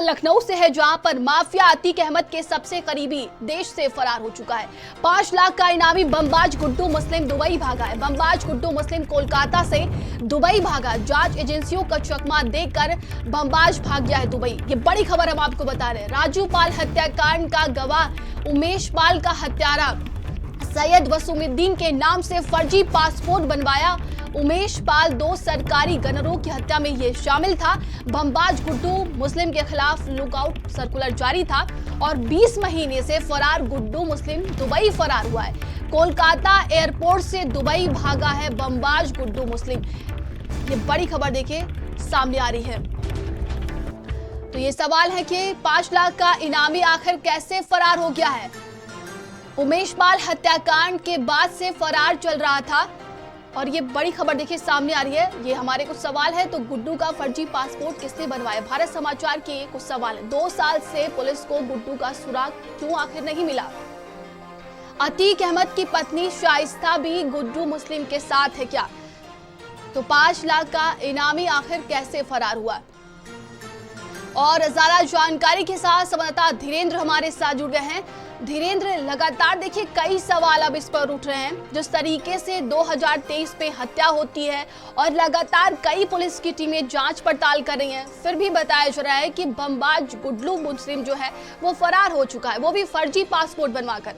लखनऊ से है, जहां पर माफिया अतीक अहमद के सबसे करीबी देश से फरार हो चुका है। 5 लाख का इनामी बमबाज गुड्डू मुस्लिम दुबई भागा है। बमबाज गुड्डू मुस्लिम कोलकाता से दुबई भागा। जांच एजेंसियों का चकमा देकर बमबाज भाग गया है दुबई। ये बड़ी खबर हम आपको बता रहे हैं। राजू पाल हत्याकांड का गवाह उमेश पाल का हत्यारा सैयद वसीमुद्दीन के नाम से फर्जी पासपोर्ट बनवाया। उमेश पाल 2 सरकारी गनरों की हत्या में ये शामिल था। बमबाज गुड्डू मुस्लिम के खिलाफ लुकआउट सर्कुलर जारी था और 20 महीने से फरार गुड्डू मुस्लिम दुबई फरार हुआ है। कोलकाता एयरपोर्ट से दुबई भागा है बमबाज गुड्डू मुस्लिम। ये बड़ी खबर देखिए सामने आ रही है। तो ये सवाल है कि 5 लाख का इनामी आखिर कैसे फरार हो गया है। उमेश पाल हत्याकांड के बाद से फरार चल रहा था और ये बड़ी खबर देखिए सामने आ रही है। ये हमारे कुछ सवाल है। तो गुड्डू का फर्जी पासपोर्ट किसने बनवाया? भारत समाचार के कुछ सवाल है। 2 साल से पुलिस को गुड्डू का सुराग क्यों आखिर नहीं मिला? अतीक अहमद की पत्नी शाइस्ता भी गुड्डू मुस्लिम के साथ है क्या? तो 5 लाख का इनामी आखिर कैसे फरार हुआ? और ज्यादा जानकारी के साथ संवाददाता धीरेन्द्र हमारे साथ जुड़ गए हैं। धीरेन्द्र, लगातार देखिए कई सवाल अब इस पर उठ रहे हैं। जिस तरीके से 2023 में हत्या होती है और लगातार कई पुलिस की टीमें जांच पड़ताल कर रही हैं, फिर भी बताया जा रहा है कि बमबाज गुड्डू मुस्लिम जो है वो फरार हो चुका है, वो भी फर्जी पासपोर्ट बनवाकर।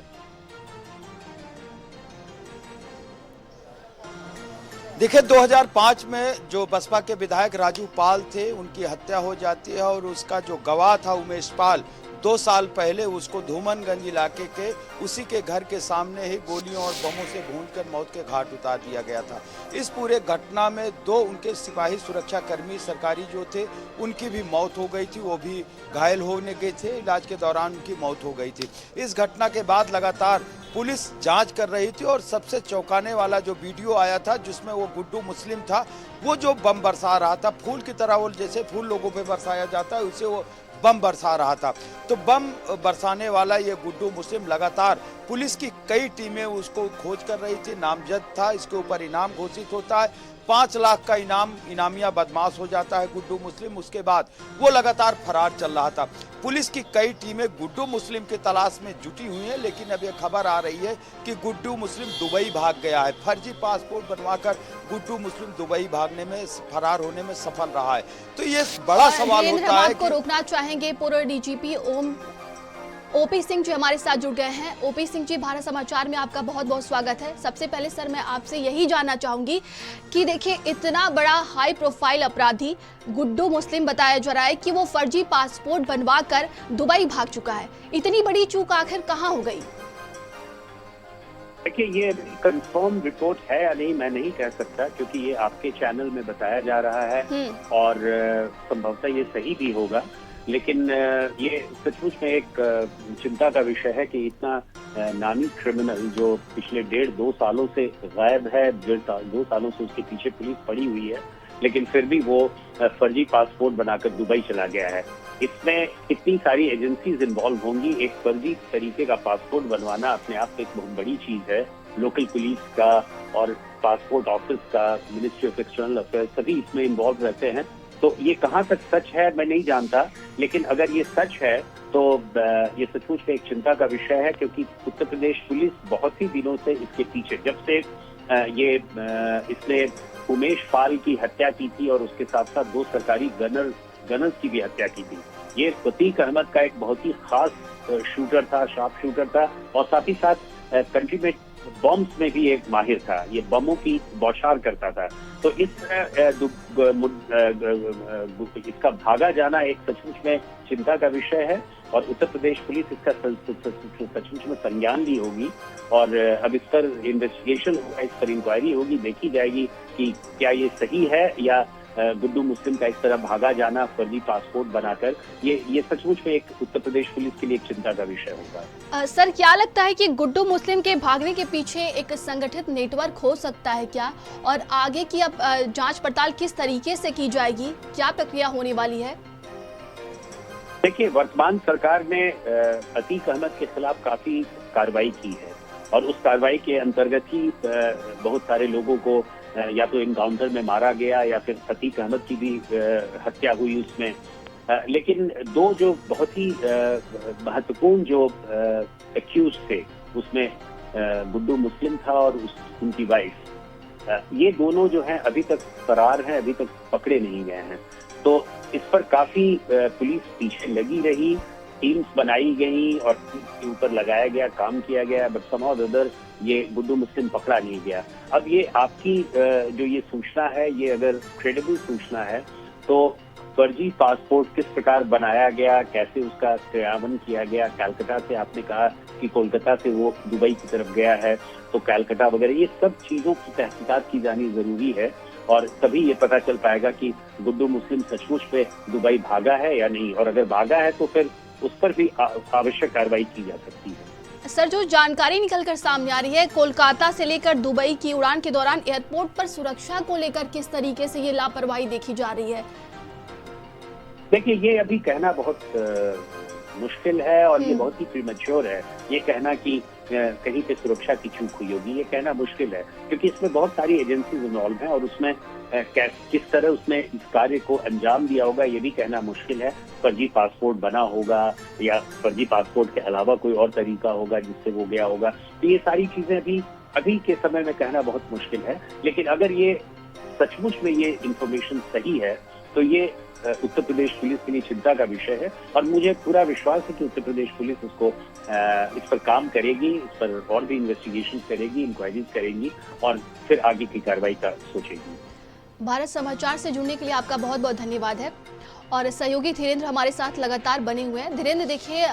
देखिए 2005 में जो बसपा के विधायक राजू पाल थे उनकी हत्या हो जाती है और उसका जो गवाह था उमेश पाल 2 साल पहले उसको धूमनगंज इलाके के उसी के घर के सामने ही गोलियों और बमों से भूनकर मौत के घाट उतार दिया गया था। इस पूरे घटना में 2 उनके सिपाही सुरक्षा कर्मी सरकारी जो थे उनकी भी मौत हो गई थी, वो भी घायल होने गए थे। इलाज के दौरान उनकी मौत हो गई थी। इस घटना के बाद लगातार पुलिस जांच कर रही थी और सबसे चौंकाने वाला जो वीडियो आया था जिसमें वो गुड्डू मुस्लिम था, वो जो बम बरसा रहा था, फूल की तरह, वो जैसे फूल लोगों पे बरसाया जाता है उसे वो बम बरसा रहा था। तो बम बरसाने वाला ये गुड्डू मुस्लिम लगातार पुलिस की कई टीमें उसको खोज कर रही थी, नामजद था, इसके ऊपर इनाम घोषित होता है। 5 लाख का इनामिया बदमाश हो जाता है गुड्डू मुस्लिम। उसके बाद वो लगातार फरार चल रहा था। पुलिस की कई टीमें गुड्डू मुस्लिम की तलाश में जुटी हुई हैं, लेकिन अब ये खबर आ रही है कि गुड्डू मुस्लिम दुबई भाग गया है। फर्जी पासपोर्ट बनवाकर गुड्डू मुस्लिम दुबई भागने में, फरार होने में सफल रहा है। तो ये बड़ा सवाल होता है। आपको रोकना चाहेंगे पूर्व डीजीपी ओपी सिंह जी हमारे साथ जुड़ गए हैं। ओपी सिंह जी, भारत समाचार में आपका बहुत बहुत स्वागत है। सबसे पहले सर मैं आपसे यही जानना चाहूंगी कि देखिए इतना बड़ा हाई प्रोफाइल अपराधी गुड्डू मुस्लिम बताया जा रहा है कि वो फर्जी पासपोर्ट बनवाकर दुबई भाग चुका है। इतनी बड़ी चूक आखिर कहाँ हो गई? देखिए ये कंफर्म रिपोर्ट है या नहीं मैं नहीं कह सकता, क्योंकि ये आपके चैनल में बताया जा रहा है और संभवतः ये सही भी होगा। लेकिन ये सचमुच में एक चिंता का विषय है कि इतना नामी क्रिमिनल जो पिछले 1.5-2 सालों से गायब है, 2 सालों से उसके पीछे पुलिस पड़ी हुई है, लेकिन फिर भी वो फर्जी पासपोर्ट बनाकर दुबई चला गया है। इसमें इतनी सारी एजेंसीज इन्वॉल्व होंगी। एक फर्जी तरीके का पासपोर्ट बनवाना अपने आप में एक बहुत बड़ी चीज है। लोकल पुलिस का और पासपोर्ट ऑफिस का, मिनिस्ट्री ऑफ एक्सटर्नल अफेयर्स, सभी इसमें इन्वॉल्व रहते हैं। तो ये कहाँ तक सच है मैं नहीं जानता, लेकिन अगर ये सच है तो ये सचमुच में एक चिंता का विषय है, क्योंकि उत्तर प्रदेश पुलिस बहुत ही दिनों से इसके पीछे, जब से इसने उमेश पाल की हत्या की थी और उसके साथ साथ 2 सरकारी गनर्स की भी हत्या की थी। ये अतीक अहमद का एक बहुत ही खास शूटर था, शार्प शूटर था, और साथ ही साथ कंट्री में बॉम्ब्स में भी एक माहिर था। ये बमों की बौछार करता था। तो इस इसका भागा जाना एक सचमुच में चिंता का विषय है और उत्तर प्रदेश पुलिस इसका सचमुच में संज्ञान ली होगी और अब इस पर इन्वेस्टिगेशन होगा, इस पर इंक्वायरी होगी, देखी जाएगी कि क्या ये सही है या गुड्डू मुस्लिम का इस तरह भागा जाना फर्जी पासपोर्ट बनाकर, ये सचमुच में एक उत्तर प्रदेश पुलिस के लिए एक चिंता का विषय होगा। सर क्या लगता है कि गुड्डू मुस्लिम के भागने के पीछे एक संगठित नेटवर्क हो सकता है क्या? और आगे की अब जांच पड़ताल किस तरीके से की जाएगी? क्या प्रक्रिया होने वाली है? देखिए वर्तमान सरकार ने अतीक अहमद के खिलाफ काफी कार्रवाई की है और उस कार्रवाई के अंतर्गत ही बहुत सारे लोगों को या तो इनकाउंटर में मारा गया या फिर अतीक अहमद की भी हत्या हुई उसमें। लेकिन दो जो बहुत ही महत्वपूर्ण जो एक्यूज थे, उसमें गुड्डू मुस्लिम था और उनकी वाइफ, ये दोनों जो हैं अभी तक फरार हैं, अभी तक पकड़े नहीं गए हैं। तो इस पर काफी पुलिस पीछे लगी रही, टीम्स बनाई गई और के ऊपर लगाया गया, काम किया गया, बट समहाउ अदर ये गुड्डू मुस्लिम पकड़ा नहीं गया। अब ये आपकी जो ये सूचना है, ये अगर क्रेडिबल सूचना है, तो फर्जी पासपोर्ट किस प्रकार बनाया गया, कैसे उसका क्रियान्वयन किया गया, कलकत्ता से आपने कहा कि कोलकाता से वो दुबई की तरफ गया है, तो कलकत्ता वगैरह ये सब चीजों की तहकीकात की जानी जरूरी है, और तभी ये पता चल पाएगा कि गुड्डू मुस्लिम सचमुच पे दुबई भागा है या नहीं, और अगर भागा है तो फिर उस पर भी आवश्यक कार्रवाई की जा सकती है। सर, जो जानकारी निकलकर सामने आ रही है, कोलकाता से लेकर दुबई की उड़ान के दौरान एयरपोर्ट पर सुरक्षा को लेकर किस तरीके से ये लापरवाही देखी जा रही है? देखिए, ये अभी कहना बहुत मुश्किल है और ये बहुत ही प्रीमेच्योर है। ये कहना कि कहीं पे सुरक्षा की चूक हुई होगी, ये कहना मुश्किल है, क्योंकि इसमें बहुत सारी एजेंसीज इन्वॉल्व हैं और उसमें किस तरह उसने इस कार्य को अंजाम दिया होगा, ये भी कहना मुश्किल है। फर्जी पासपोर्ट बना होगा या फर्जी पासपोर्ट के अलावा कोई और तरीका होगा जिससे वो गया होगा, तो ये सारी चीजें अभी के समय में कहना बहुत मुश्किल है। लेकिन अगर ये सचमुच में ये इंफॉर्मेशन सही है, तो ये उत्तर प्रदेश पुलिस के लिए चिंता का विषय है, और मुझे पूरा विश्वास है कि उत्तर प्रदेश पुलिस इसको इस पर काम करेगी, इस पर और भी इन्वेस्टिगेशन करेगी, इंक्वायरीज करेगी और फिर आगे की कार्रवाई का सोचेगी। भारत समाचार से जुड़ने के लिए आपका बहुत बहुत धन्यवाद है, और सहयोगी धीरेन्द्र हमारे साथ लगातार बने हुए हैं। धीरेन्द्र, देखिए,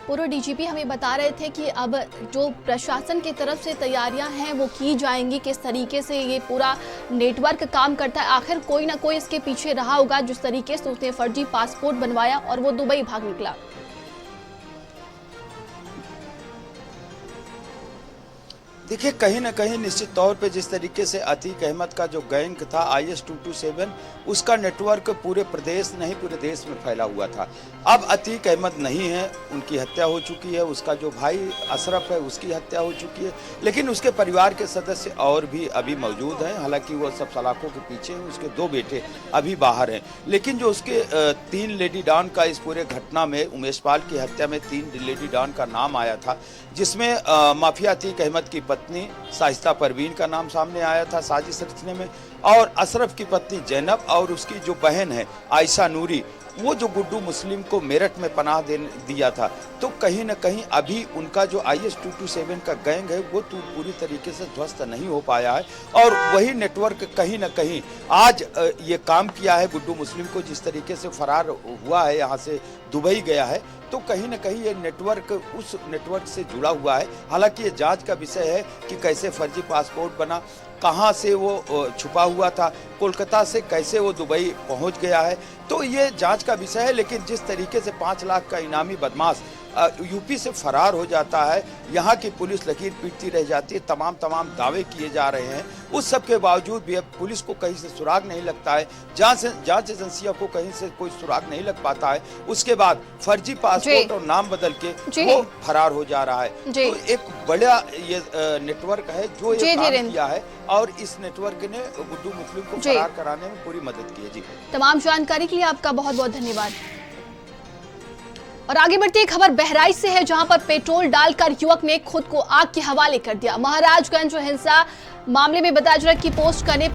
पूर्व डीजीपी हमें बता रहे थे कि अब जो प्रशासन की तरफ से तैयारियां हैं वो की जाएंगी, किस तरीके से ये पूरा नेटवर्क काम करता है, आखिर कोई ना कोई इसके पीछे रहा होगा जिस तरीके से उसने फर्जी पासपोर्ट बनवाया और वो दुबई भाग निकला। देखिए, कहीं ना कहीं निश्चित तौर पे जिस तरीके से अतीक अहमद का जो गैंग था IS-227, उसका नेटवर्क पूरे प्रदेश नहीं पूरे देश में फैला हुआ था। अब अतीक अहमद नहीं है, उनकी हत्या हो चुकी है, उसका जो भाई अशरफ है उसकी हत्या हो चुकी है, लेकिन उसके परिवार के सदस्य और भी अभी मौजूद हैं। हालांकि वो सब सलाखों के पीछे हैं, उसके 2 बेटे अभी बाहर हैं, लेकिन जो उसके 3 लेडी डॉन का इस पूरे घटना में, उमेश पाल की हत्या में 3 लेडी डॉन का नाम आया था, जिसमें माफिया अतीक अहमद की पत्नी शाइस्ता परवीन का नाम सामने आया था साजिश रचने में, और अशरफ की पत्नी जैनब और उसकी जो बहन है आयशा नूरी, वो जो गुड्डू मुस्लिम को मेरठ में पनाह दिया था। तो कहीं ना कहीं अभी उनका जो IS-227 का गैंग है वो तो पूरी तरीके से ध्वस्त नहीं हो पाया है, और वही नेटवर्क कहीं ना कहीं आज ये काम किया है गुड्डू मुस्लिम को, जिस तरीके से फरार हुआ है, यहाँ से दुबई गया है, तो कहीं ना कहीं ये नेटवर्क उस नेटवर्क से जुड़ा हुआ है। हालांकि ये जांच का विषय है कि कैसे फर्जी पासपोर्ट बना, कहां से वो छुपा हुआ था, कोलकाता से कैसे वो दुबई पहुंच गया है, तो ये जांच का विषय है। लेकिन जिस तरीके से 5 लाख का इनामी बदमाश यूपी से फरार हो जाता है, यहाँ की पुलिस लकीर पीटती रह जाती है, तमाम दावे किए जा रहे हैं, उस सब के बावजूद भी अब पुलिस को कहीं से सुराग नहीं लगता है, जांच एजेंसियों को कहीं से कोई सुराग नहीं लग पाता है। उसके बाद फर्जी पासपोर्ट और नाम बदल के वो फरार हो जा रहा है। तो एक बड़ा ये नेटवर्क है जो ये काम किया है, और इस नेटवर्क ने गुड्डू मुस्लिम को फरार कराने में पूरी मदद की है। जी, तमाम जानकारी के लिए आपका बहुत बहुत धन्यवाद। और आगे बढ़ती है खबर बहराइच से है, जहां पर पेट्रोल डालकर युवक ने खुद को आग के हवाले कर दिया। महाराजगंज हिंसा मामले में बताया जा रहा है कि पोस्ट करने